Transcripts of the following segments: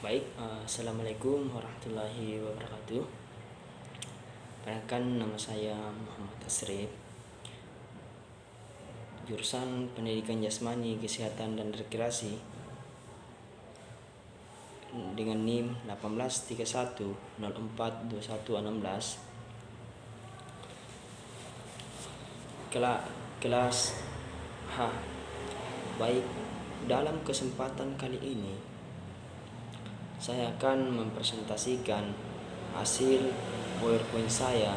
Assalamualaikum warahmatullahi wabarakatuh. Perkenalkan, nama saya Muhammad Asrif, jurusan Pendidikan Jasmani, Kesehatan dan Rekreasi dengan NIM 1831042116. Kelas H. Baik, dalam kesempatan kali ini saya akan mempresentasikan hasil PowerPoint saya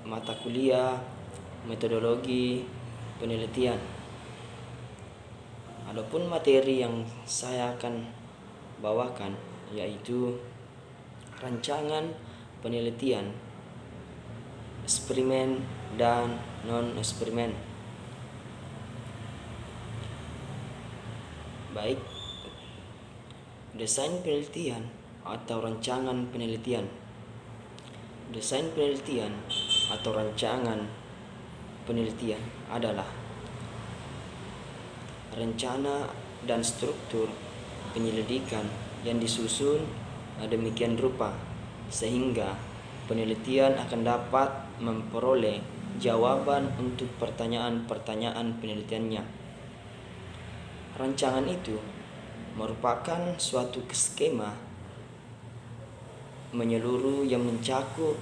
mata kuliah metodologi penelitian. Adapun materi yang saya akan bawakan yaitu rancangan penelitian, eksperimen dan non-eksperimen. Baik, desain penelitian atau rancangan penelitian. Desain penelitian atau rancangan penelitian adalah rencana dan struktur penyelidikan yang disusun demikian rupa sehingga penelitian akan dapat memperoleh jawaban untuk pertanyaan-pertanyaan penelitiannya. Rancangan itu merupakan suatu skema menyeluruh yang mencakup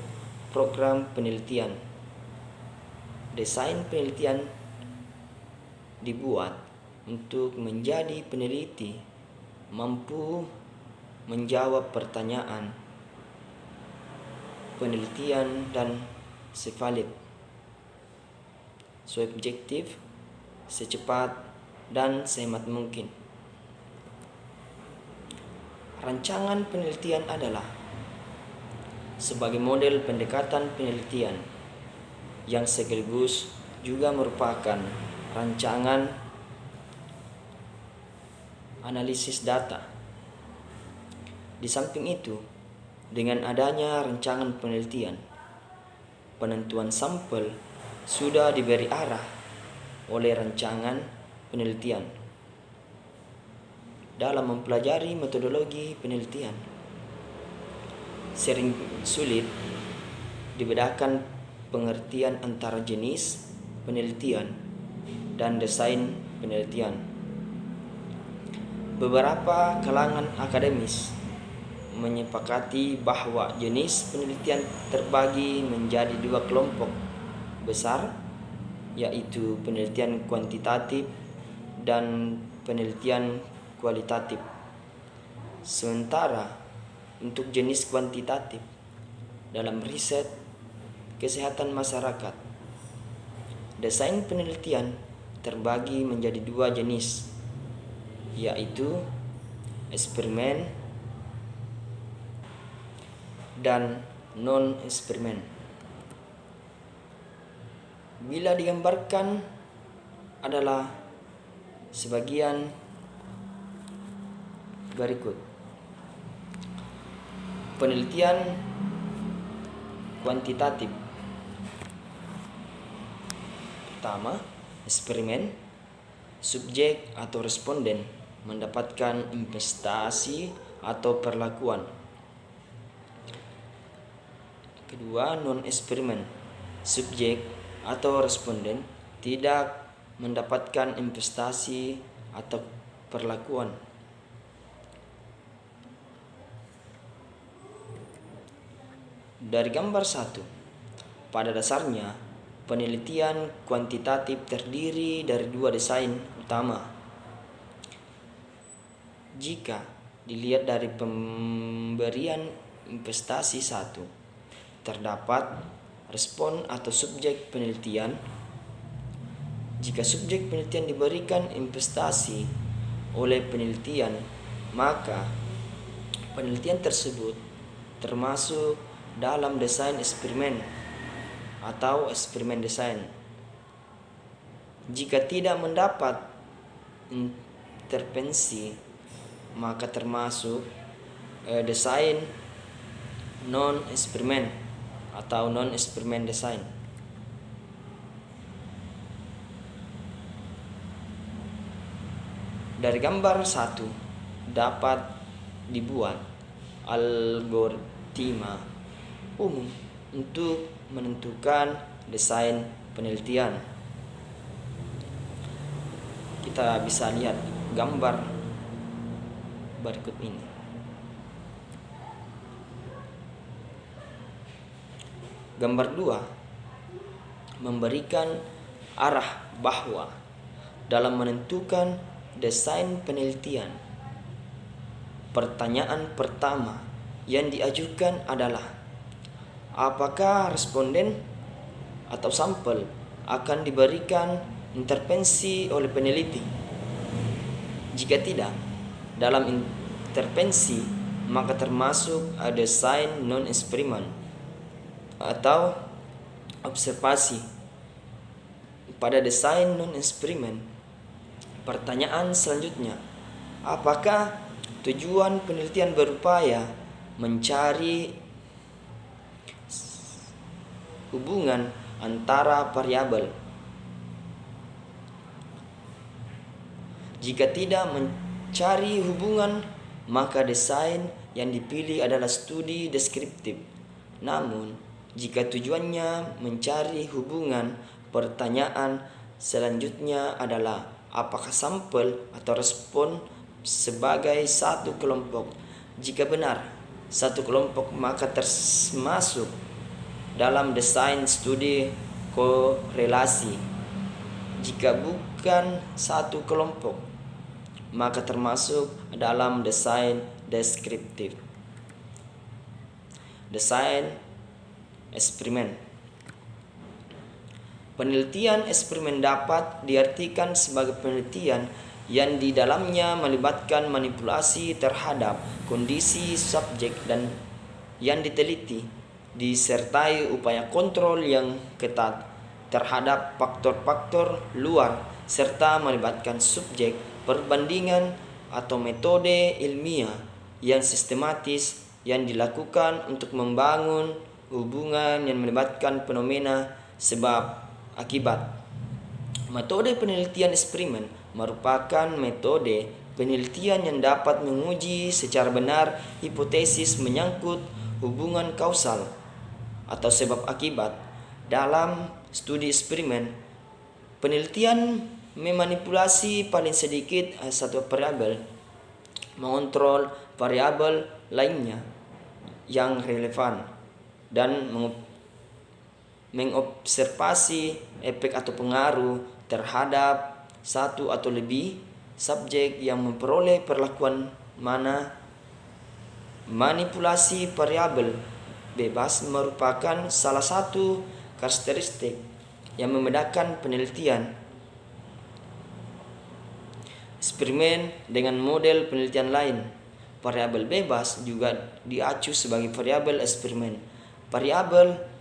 program penelitian. Desain penelitian dibuat untuk menjadi peneliti mampu menjawab pertanyaan penelitian dan sevalid, subjektif, secepat dan sehemat mungkin. Rancangan penelitian adalah sebagai model pendekatan penelitian yang sekaligus juga merupakan rancangan analisis data. Di samping itu, dengan adanya rancangan penelitian, penentuan sampel sudah diberi arah oleh rancangan penelitian. Dalam mempelajari metodologi penelitian, sering sulit dibedakan pengertian antara jenis penelitian dan desain penelitian. Beberapa kalangan akademis menyepakati bahwa jenis penelitian terbagi menjadi dua kelompok besar, yaitu penelitian kuantitatif dan penelitian kualitatif. Sementara untuk jenis kuantitatif dalam riset kesehatan masyarakat, desain penelitian terbagi menjadi dua jenis, yaitu eksperimen dan non-eksperimen. Bila digambarkan adalah sebagian berikut. Penelitian kuantitatif. Pertama, eksperimen. Subjek atau responden mendapatkan investasi atau perlakuan. Kedua, non-eksperimen. Subjek atau responden tidak mendapatkan investasi atau perlakuan. Dari gambar 1, pada dasarnya penelitian kuantitatif terdiri dari dua desain utama. Jika dilihat dari pemberian investasi 1, terdapat respon atau subjek penelitian. Jika subjek penelitian diberikan investasi oleh penelitian, maka penelitian tersebut termasuk dalam desain eksperimen atau eksperimen desain. Jika tidak mendapat intervensi, maka termasuk desain non-eksperimen atau non-eksperimen desain. Dari gambar 1 dapat dibuat algoritma umum untuk menentukan desain penelitian. Kita bisa lihat gambar berikut ini. Gambar 2 memberikan arah bahwa dalam menentukan desain penelitian, pertanyaan pertama yang diajukan adalah apakah responden atau sampel akan diberikan intervensi oleh peneliti. Jika tidak, dalam intervensi maka termasuk desain non-eksperimen atau observasi. Pada desain non-eksperimen, pertanyaan selanjutnya, apakah tujuan penelitian berupaya mencari hubungan antara variabel? Jika tidak mencari hubungan, maka desain yang dipilih adalah studi deskriptif. Namun, jika tujuannya mencari hubungan, pertanyaan selanjutnya adalah apakah sampel atau respon sebagai satu kelompok. Jika benar satu kelompok, maka termasuk dalam desain studi korelasi. Jika bukan satu kelompok, maka termasuk dalam desain deskriptif. Desain eksperimen. Penelitian eksperimen dapat diartikan sebagai penelitian yang di dalamnya melibatkan manipulasi terhadap kondisi subjek dan yang diteliti, disertai upaya kontrol yang ketat terhadap faktor-faktor luar, serta melibatkan subjek, perbandingan atau metode ilmiah yang sistematis yang dilakukan untuk membangun hubungan yang melibatkan fenomena sebab akibat. Metode penelitian eksperimen merupakan metode penelitian yang dapat menguji secara benar hipotesis menyangkut hubungan kausal atau sebab akibat. Dalam studi eksperimen, penelitian memanipulasi paling sedikit satu variabel, mengontrol variabel lainnya yang relevan, dan mengobservasi efek atau pengaruh terhadap satu atau lebih subjek yang memperoleh perlakuan mana. Manipulasi variabel bebas merupakan salah satu karakteristik yang membedakan penelitian eksperimen dengan model penelitian lain. Variabel bebas juga diacu sebagai variabel eksperimen. Variabel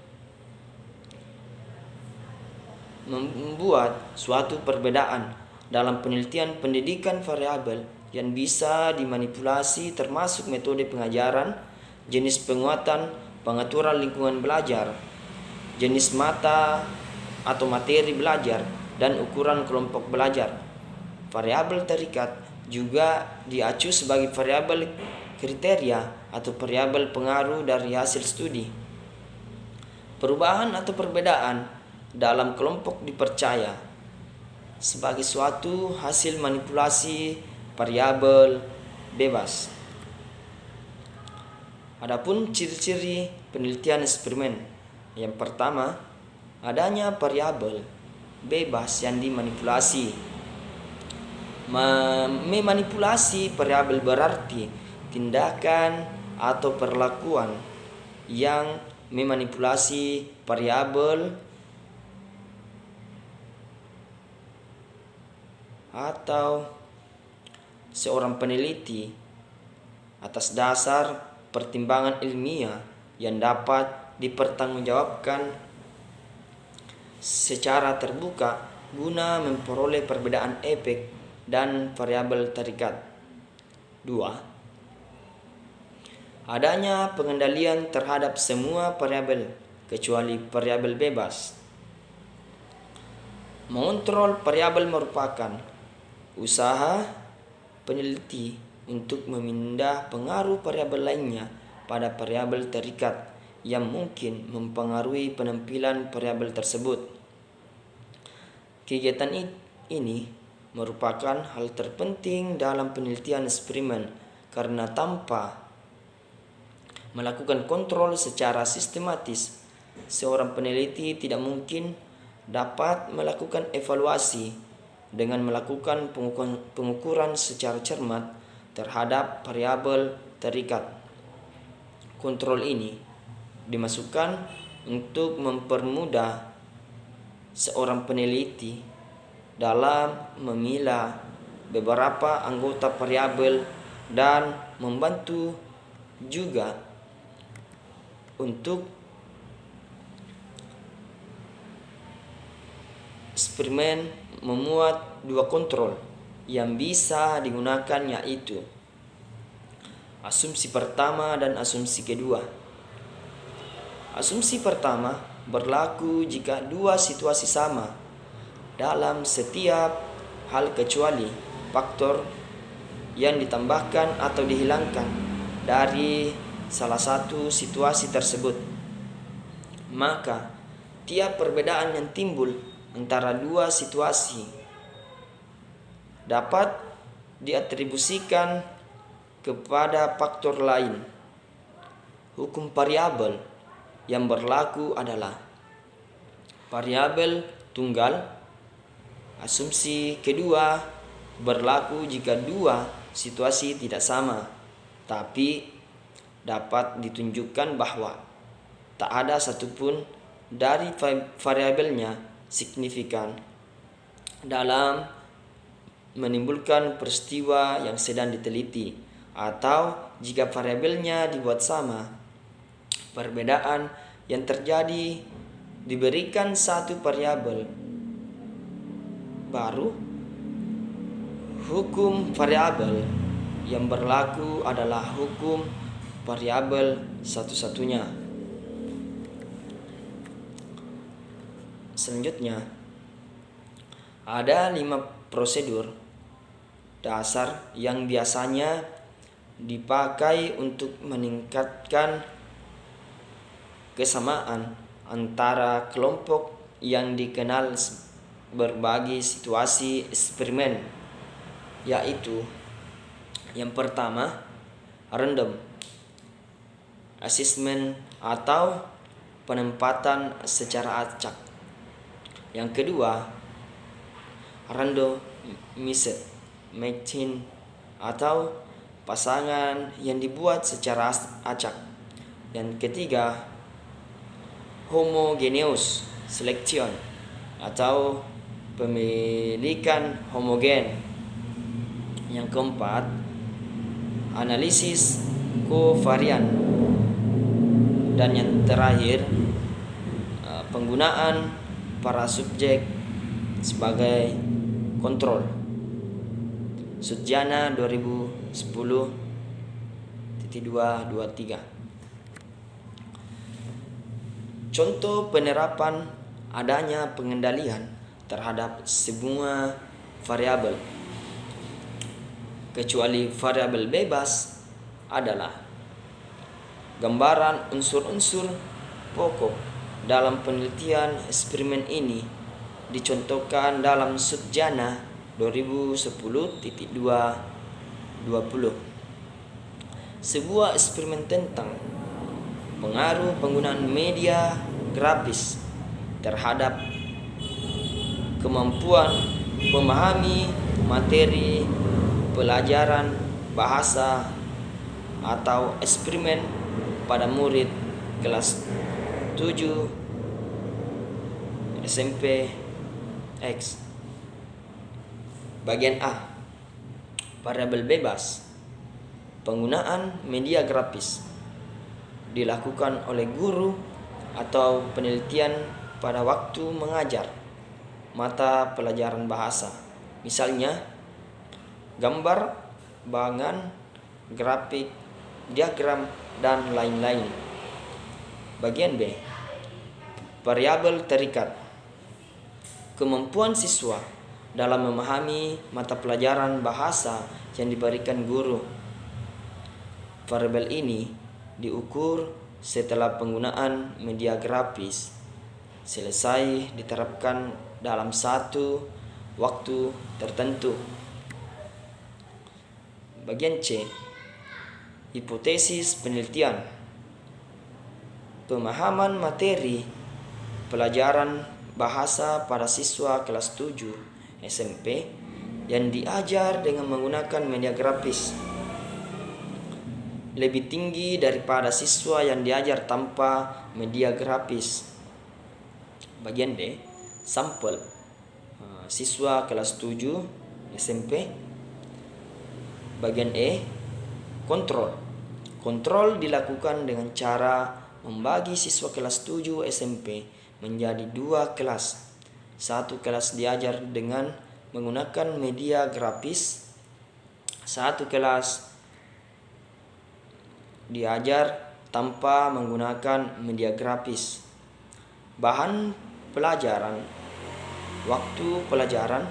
membuat suatu perbedaan dalam penelitian pendidikan variabel yang bisa dimanipulasi termasuk metode pengajaran, jenis penguatan, pengaturan lingkungan belajar, jenis mata atau materi belajar, dan ukuran kelompok belajar. Variabel terikat juga diacu sebagai variabel kriteria atau variabel pengaruh dari hasil studi. Perubahan atau perbedaan dalam kelompok dipercaya sebagai suatu hasil manipulasi variabel bebas. Adapun ciri-ciri penelitian eksperimen. Yang pertama, adanya variabel bebas yang dimanipulasi. Memanipulasi variabel berarti tindakan atau perlakuan yang memanipulasi variabel atau seorang peneliti atas dasar pertimbangan ilmiah yang dapat dipertanggungjawabkan secara terbuka guna memperoleh perbedaan efek dan variabel terikat. 2. Adanya pengendalian terhadap semua variabel kecuali variabel bebas. Mengontrol variabel merupakan usaha peneliti untuk memindah pengaruh variabel lainnya pada variabel terikat yang mungkin mempengaruhi penampilan variabel tersebut. Kegiatan ini merupakan hal terpenting dalam penelitian eksperimen karena tanpa melakukan kontrol secara sistematis, seorang peneliti tidak mungkin dapat melakukan evaluasi dengan melakukan pengukuran secara cermat terhadap variabel terikat. Kontrol ini dimasukkan untuk mempermudah seorang peneliti dalam memilah beberapa anggota variabel dan membantu juga untuk eksperimen memuat dua kontrol yang bisa digunakan, yaitu asumsi pertama dan asumsi kedua. Asumsi pertama berlaku jika dua situasi sama dalam setiap hal kecuali faktor yang ditambahkan atau dihilangkan dari salah satu situasi tersebut. Maka tiap perbedaan yang timbul antara dua situasi dapat diatribusikan kepada faktor lain. Hukum variabel yang berlaku adalah variabel tunggal. Asumsi kedua berlaku jika dua situasi tidak sama, tapi dapat ditunjukkan bahwa tak ada satupun dari variabelnya signifikan dalam menimbulkan peristiwa yang sedang diteliti, atau jika variabelnya dibuat sama, perbedaan yang terjadi diberikan satu variabel baru. Hukum variabel yang berlaku adalah hukum variabel satu-satunya. Selanjutnya, ada 5 prosedur dasar yang biasanya dipakai untuk meningkatkan kesamaan antara kelompok yang dikenal berbagi situasi eksperimen, yaitu yang pertama, random assessment atau penempatan secara acak. Yang kedua, randomized matching atau pasangan yang dibuat secara acak. Yang ketiga, homogeneous selection atau pemilikan homogen. Yang keempat, analisis kovarian. Dan yang terakhir, penggunaan para subjek sebagai kontrol. Sujana 2010.223. Contoh penerapan adanya pengendalian terhadap semua variabel kecuali variabel bebas adalah gambaran unsur-unsur pokok dalam penelitian eksperimen ini dicontohkan dalam Sujana 2010.220. Sebuah eksperimen tentang pengaruh penggunaan media grafis terhadap kemampuan memahami materi pelajaran bahasa atau eksperimen pada murid kelas 7 SMP X. Bagian A, variabel bebas. Penggunaan media grafis dilakukan oleh guru atau penelitian pada waktu mengajar mata pelajaran bahasa. Misalnya, gambar, bayangan, grafik, diagram, dan lain-lain. Bagian B, variabel terikat. Kemampuan siswa dalam memahami mata pelajaran bahasa yang diberikan guru. Variabel ini diukur setelah penggunaan media grafis selesai diterapkan dalam satu waktu tertentu. Bagian C, hipotesis penelitian. Pemahaman materi pelajaran bahasa pada siswa kelas 7 SMP yang diajar dengan menggunakan media grafis lebih tinggi daripada siswa yang diajar tanpa media grafis. Bagian D, sampel siswa kelas 7 SMP. Bagian E, kontrol. Kontrol dilakukan dengan cara membagi siswa kelas 7 SMP menjadi 2 kelas. Satu kelas diajar dengan menggunakan media grafis, satu kelas diajar tanpa menggunakan media grafis. Bahan pelajaran, waktu pelajaran,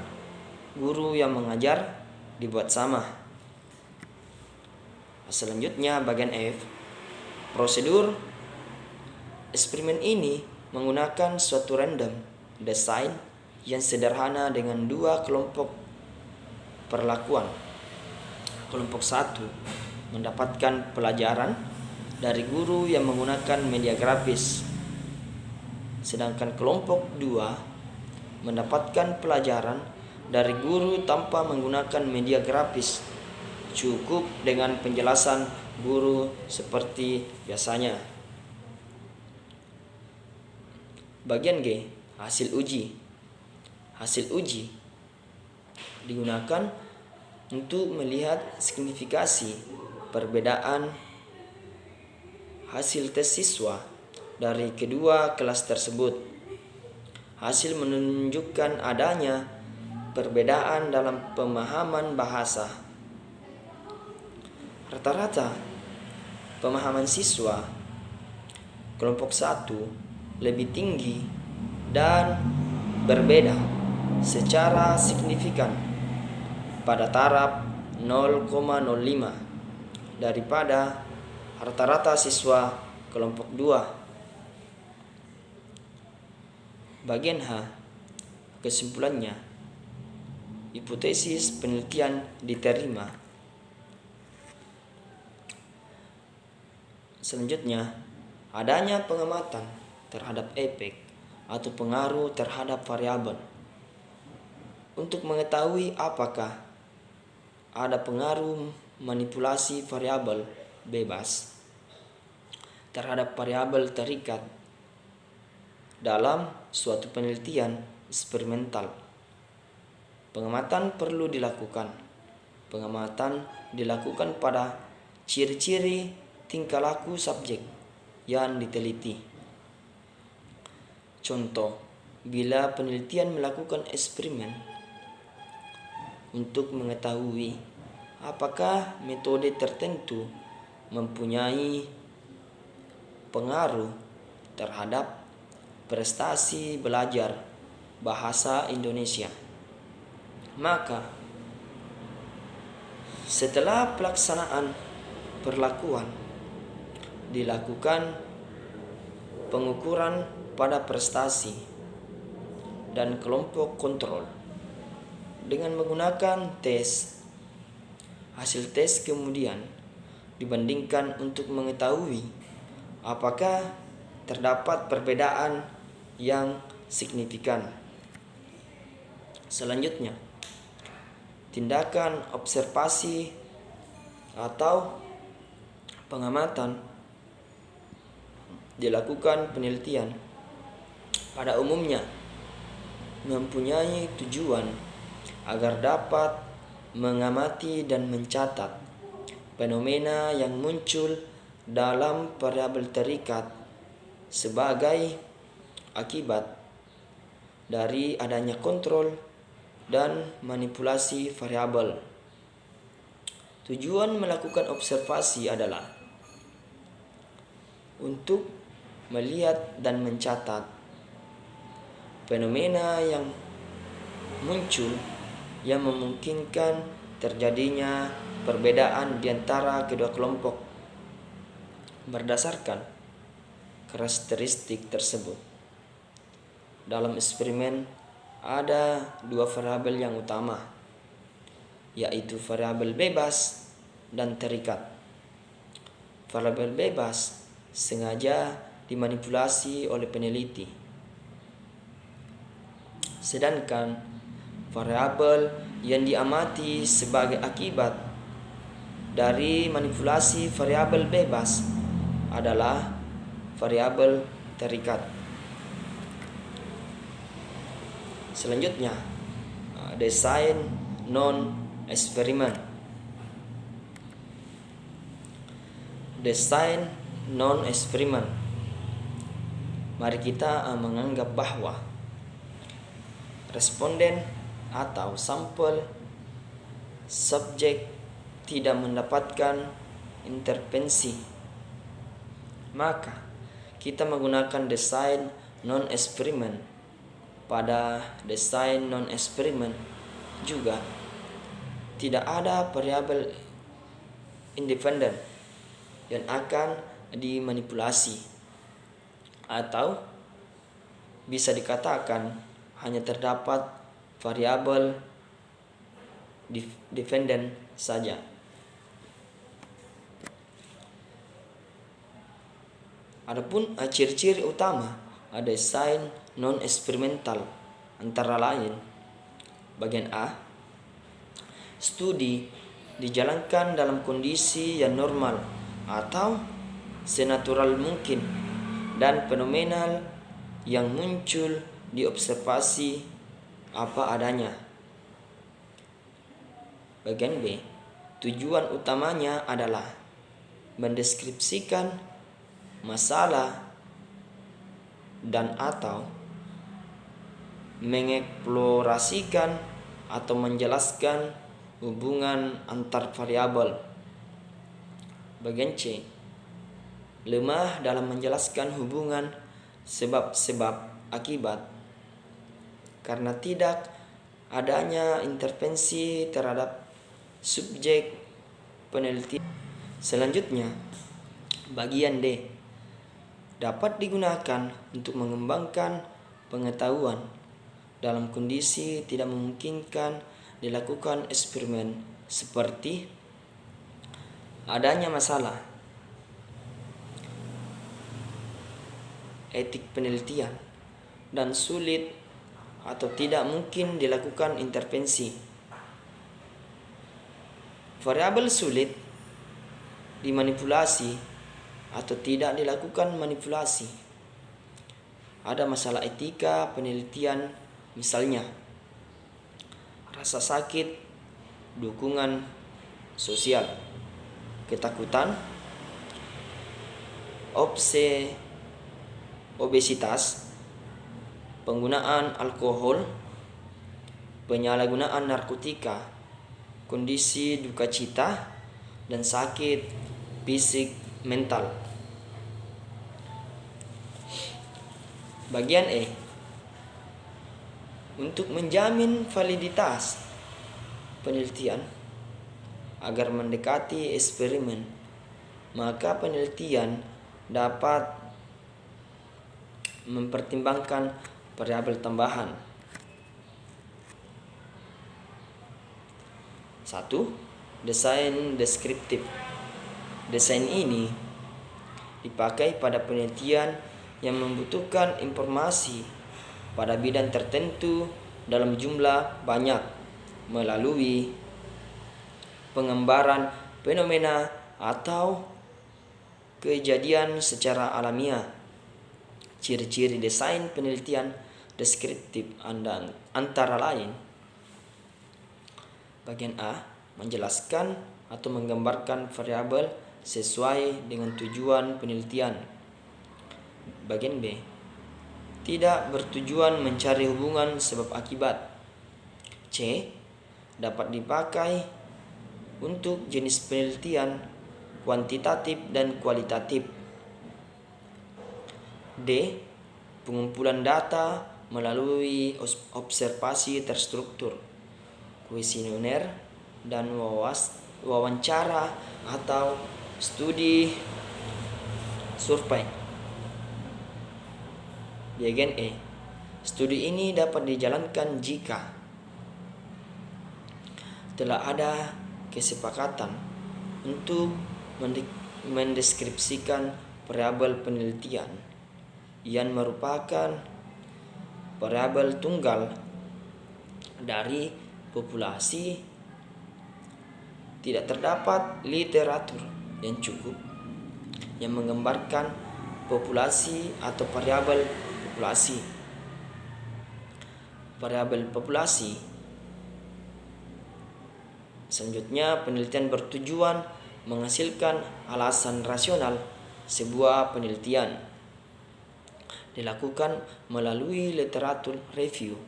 guru yang mengajar dibuat sama. Selanjutnya bagian F, prosedur. Eksperimen ini menggunakan suatu random design yang sederhana dengan 2 kelompok perlakuan. Kelompok 1 mendapatkan pelajaran dari guru yang menggunakan media grafis, sedangkan kelompok 2 mendapatkan pelajaran dari guru tanpa menggunakan media grafis. Cukup dengan penjelasan guru seperti biasanya. Bagian G, hasil uji. Hasil uji digunakan untuk melihat signifikasi perbedaan hasil tes siswa dari kedua kelas tersebut. Hasil menunjukkan adanya perbedaan dalam pemahaman bahasa. Rata-rata pemahaman siswa kelompok 1 lebih tinggi dan berbeda secara signifikan pada taraf 0,05 daripada rata-rata siswa kelompok 2. Bagian H, kesimpulannya, hipotesis penelitian diterima. Selanjutnya, adanya pengamatan terhadap efek atau pengaruh terhadap variabel. Untuk mengetahui apakah ada pengaruh manipulasi variabel bebas terhadap variabel terikat dalam suatu penelitian eksperimental, pengamatan perlu dilakukan. Pengamatan dilakukan pada ciri-ciri tingkah laku subjek yang diteliti. Contoh, bila penelitian melakukan eksperimen untuk mengetahui apakah metode tertentu mempunyai pengaruh terhadap prestasi belajar bahasa Indonesia, maka setelah pelaksanaan perlakuan dilakukan pengukuran pada prestasi dan kelompok kontrol dengan menggunakan tes. Hasil tes kemudian dibandingkan untuk mengetahui apakah terdapat perbedaan yang signifikan. Selanjutnya, tindakan observasi atau pengamatan dilakukan penelitian pada umumnya mempunyai tujuan agar dapat mengamati dan mencatat fenomena yang muncul dalam variabel terikat sebagai akibat dari adanya kontrol dan manipulasi variabel. Tujuan melakukan observasi adalah untuk melihat dan mencatat fenomena yang muncul yang memungkinkan terjadinya perbedaan di antara kedua kelompok berdasarkan karakteristik tersebut. Dalam eksperimen ada dua variabel yang utama, yaitu variabel bebas dan terikat. Variabel bebas sengaja dimanipulasi oleh peneliti, sedangkan variabel yang diamati sebagai akibat dari manipulasi variabel bebas adalah variabel terikat. Selanjutnya, desain non-eksperimen. Desain non-eksperimen. Mari kita menganggap bahwa responden atau sampel subjek tidak mendapatkan intervensi. Maka kita menggunakan desain non-eksperimen. Pada desain non-eksperimen juga tidak ada variabel independen yang akan dimanipulasi, atau bisa dikatakan hanya terdapat variabel dependen saja. Adapun ciri-ciri utama desain non-eksperimental antara lain: bagian A, studi dijalankan dalam kondisi yang normal atau senatural mungkin dan fenomenal yang muncul diobservasi apa adanya. Bagian B, tujuan utamanya adalah mendeskripsikan masalah dan atau mengeksplorasikan atau menjelaskan hubungan antar variabel. Bagian C, lemah dalam menjelaskan hubungan sebab-sebab akibat karena tidak adanya intervensi terhadap subjek penelitian. Selanjutnya, bagian D, dapat digunakan untuk mengembangkan pengetahuan dalam kondisi tidak memungkinkan dilakukan eksperimen, seperti adanya masalah etik penelitian dan sulit atau tidak mungkin dilakukan intervensi. Variabel sulit dimanipulasi atau tidak dilakukan manipulasi. Ada masalah etika penelitian, misalnya rasa sakit, dukungan sosial, ketakutan, obesitas, penggunaan alkohol, penyalahgunaan narkotika, kondisi duka cita, dan sakit fisik mental. Bagian E, untuk menjamin validitas penelitian agar mendekati eksperimen, maka penelitian dapat mempertimbangkan variabel tambahan. 1. Desain deskriptif. Desain ini dipakai pada penelitian yang membutuhkan informasi pada bidang tertentu dalam jumlah banyak melalui penggambaran fenomena atau kejadian secara alamiah. Ciri-ciri desain penelitian deskriptif antara lain: bagian A, menjelaskan atau menggambarkan variabel sesuai dengan tujuan penelitian. Bagian B, tidak bertujuan mencari hubungan sebab akibat. C, dapat dipakai untuk jenis penelitian kuantitatif dan kualitatif. D, pengumpulan data melalui observasi terstruktur, kuesioner, dan wawancara atau studi survei. Bagian E. Studi ini dapat dijalankan jika telah ada kesepakatan untuk mendeskripsikan variabel penelitian yang merupakan variabel tunggal dari populasi, tidak terdapat literatur yang cukup yang menggambarkan populasi atau variabel populasi. Variabel populasi. Selanjutnya, penelitian bertujuan menghasilkan alasan rasional. Sebuah penelitian dilakukan melalui literatur review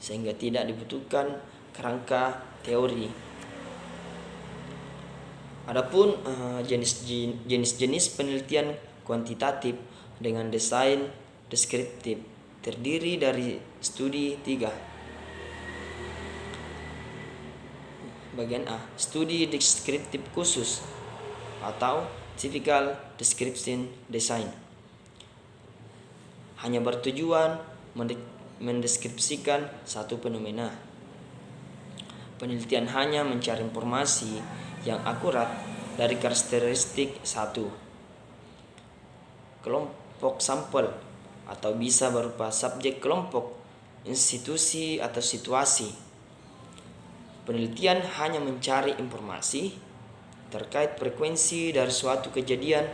sehingga tidak dibutuhkan kerangka teori. Adapun jenis-jenis penelitian kuantitatif dengan desain deskriptif terdiri dari studi 3. Bagian A. Studi deskriptif khusus atau typical description design. Hanya bertujuan mendeskripsikan satu fenomena. Penelitian hanya mencari informasi yang akurat dari karakteristik satu kelompok sampel atau bisa berupa subjek kelompok, institusi, atau situasi. Penelitian hanya mencari informasi terkait frekuensi dari suatu kejadian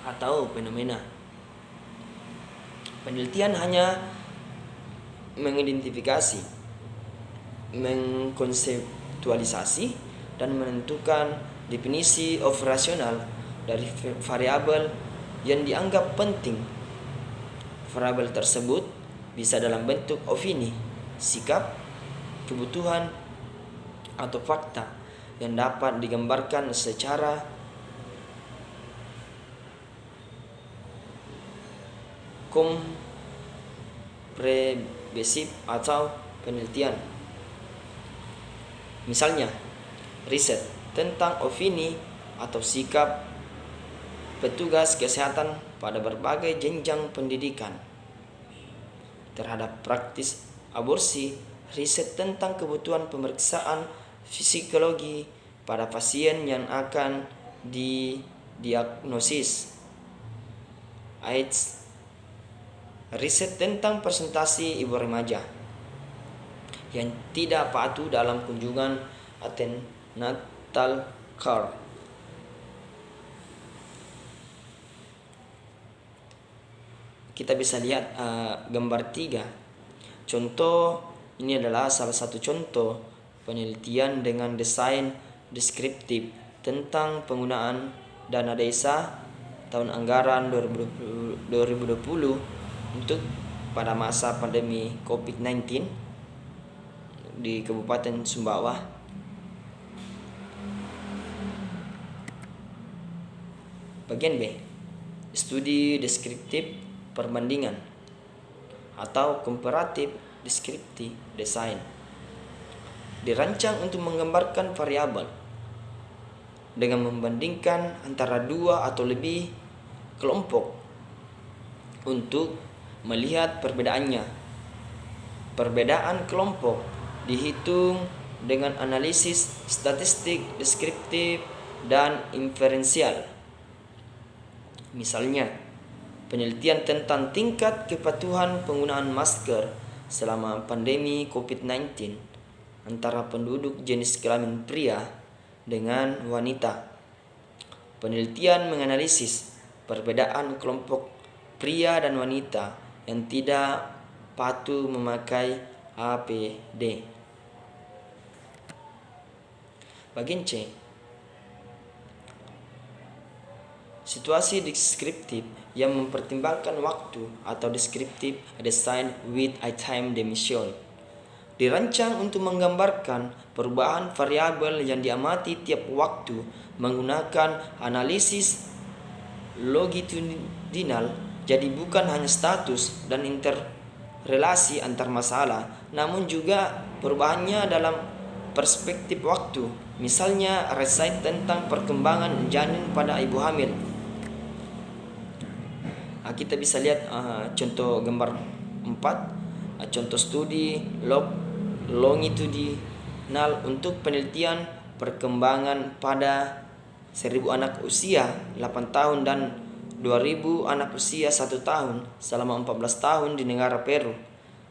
atau fenomena. Penelitian hanya mengidentifikasi, mengkonseptualisasi, dan menentukan definisi operasional dari variabel yang dianggap penting. Variabel tersebut bisa dalam bentuk opini, sikap, kebutuhan, atau fakta yang dapat digambarkan secara komprehensif atau penelitian. Misalnya, riset tentang opini atau sikap petugas kesehatan pada berbagai jenjang pendidikan terhadap praktis aborsi, riset tentang kebutuhan pemeriksaan psikologi pada pasien yang akan didiagnosis AIDS, riset tentang presentasi ibu remaja yang tidak patuh dalam kunjungan antenatal care. Kita bisa lihat gambar 3. Contoh ini adalah salah satu contoh penelitian dengan desain deskriptif tentang penggunaan dana desa tahun anggaran 2020 untuk pada masa pandemi COVID-19 di Kabupaten Sumbawa. Bagian B. Studi deskriptif perbandingan atau comparative descriptive design. Dirancang untuk menggambarkan variabel dengan membandingkan antara dua atau lebih kelompok untuk melihat perbedaannya. Perbedaan kelompok dihitung dengan analisis statistik deskriptif dan inferensial. Misalnya, penelitian tentang tingkat kepatuhan penggunaan masker selama pandemi COVID-19 antara penduduk jenis kelamin pria dengan wanita. Penelitian menganalisis perbedaan kelompok pria dan wanita yang tidak patuh memakai APD. Bagian C. Situasi deskriptif yang mempertimbangkan waktu atau descriptive design with a time dimension. Dirancang untuk menggambarkan perubahan variabel yang diamati tiap waktu menggunakan analisis longitudinal. Jadi bukan hanya status dan interrelasi antar masalah, namun juga perubahannya dalam perspektif waktu. Misalnya resait tentang perkembangan janin pada ibu hamil. Kita bisa lihat contoh gambar 4, contoh studi longitudinal untuk penelitian perkembangan pada 1000 anak usia 8 tahun dan 2000 anak usia 1 tahun selama 14 tahun di negara Peru.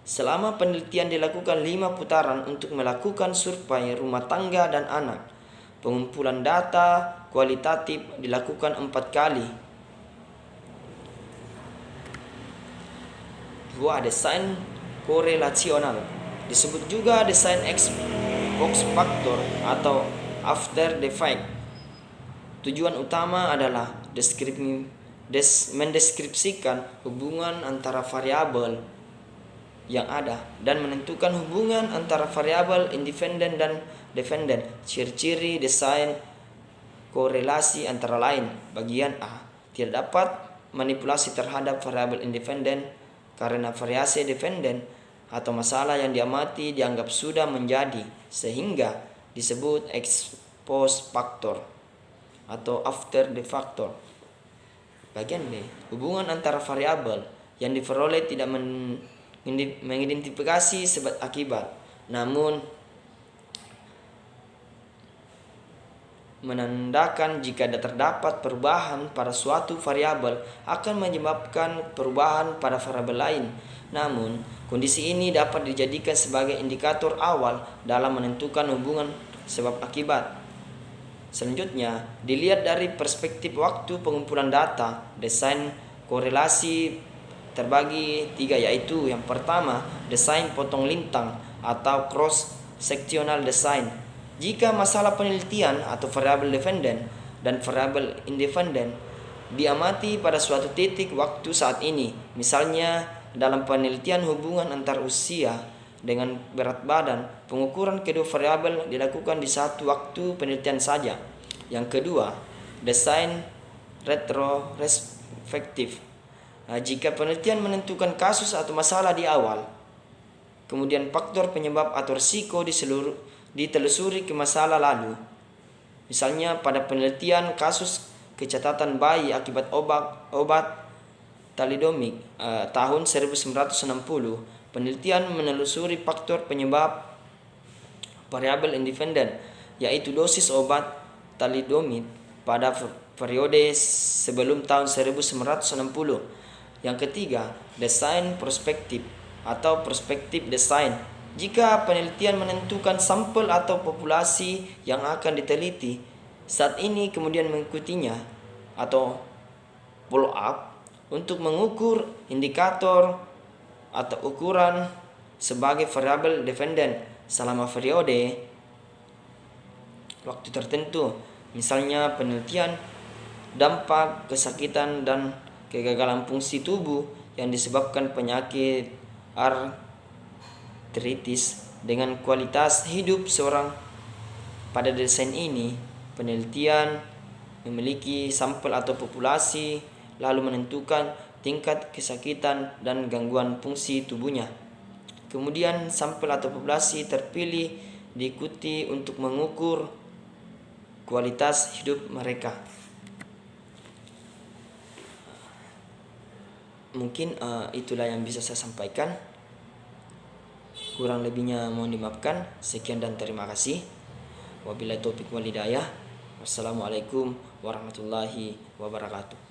Selama penelitian dilakukan 5 putaran untuk melakukan survei rumah tangga dan anak. Pengumpulan data kualitatif dilakukan 4 kali. 2. Desain korelasional. Disebut juga desain ex post factor atau after the fact. Tujuan utama adalah mendeskripsikan hubungan antara variabel yang ada dan menentukan hubungan antara variabel independen dan dependen. Ciri-ciri desain korelasi antara lain. Bagian A. Tidak dapat manipulasi terhadap variabel independen karena variasi dependen atau masalah yang diamati dianggap sudah menjadi, sehingga disebut ex post factor atau after the factor. Bagian B. Hubungan antara variabel yang diperoleh tidak mengidentifikasi sebab akibat, namun menandakan jika terdapat perubahan pada suatu variabel akan menyebabkan perubahan pada variabel lain. Namun, kondisi ini dapat dijadikan sebagai indikator awal dalam menentukan hubungan sebab akibat. Selanjutnya, dilihat dari perspektif waktu pengumpulan data. Desain korelasi terbagi 3, yaitu yang pertama, desain potong lintang atau cross sectional design. Jika masalah penelitian atau variabel dependen dan variabel independen diamati pada suatu titik waktu saat ini, misalnya dalam penelitian hubungan antar usia dengan berat badan, pengukuran kedua variabel dilakukan di satu waktu penelitian saja. Yang kedua, desain retrospektif. Jika penelitian menentukan kasus atau masalah di awal, kemudian faktor penyebab atau risiko ditelusuri ke masalah lalu. Misalnya pada penelitian kasus kecacatan bayi akibat obat thalidomid tahun 1960, penelitian menelusuri faktor penyebab variabel independen, yaitu dosis obat thalidomid pada periode sebelum tahun 1960. Yang ketiga, desain prospektif atau prospektif desain. Jika penelitian menentukan sampel atau populasi yang akan diteliti, saat ini kemudian mengikutinya atau follow up untuk mengukur indikator atau ukuran sebagai variabel dependen selama periode waktu tertentu. Misalnya penelitian dampak kesakitan dan kegagalan fungsi tubuh yang disebabkan penyakit artritis dengan kualitas hidup seorang. Pada desain ini, penelitian memiliki sampel atau populasi lalu menentukan tingkat kesakitan dan gangguan fungsi tubuhnya. Kemudian sampel atau populasi terpilih diikuti untuk mengukur kualitas hidup mereka. Mungkin itulah yang bisa saya sampaikan. Kurang lebihnya mohon dimaafkan. Sekian dan terima kasih. Wabillahi taufiq wal hidayah. Wassalamualaikum warahmatullahi wabarakatuh.